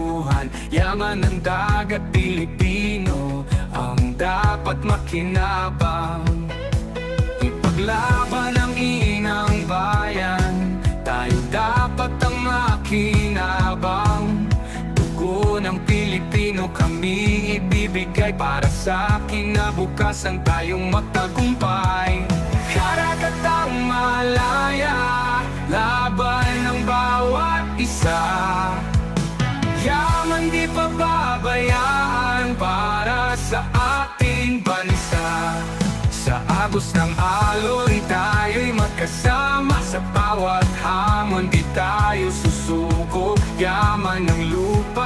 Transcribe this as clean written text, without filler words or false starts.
kagustuhan. Yaman ng dagat Pilipino ang dapat makinabang. Ipaglaban ang inang bayan, tayo dapat ang makinabang. Dugo ng Pilipino kami ibibigay para sa kinabukasan tayong magtagumpay. Karagatang malaya, laban ng bawat isa. Yaman di pababayaan para sa ating bansa. Sa agos ng alon tayo'y magkasama, sa bawat hamon di tayo susuko. Yaman ng lupa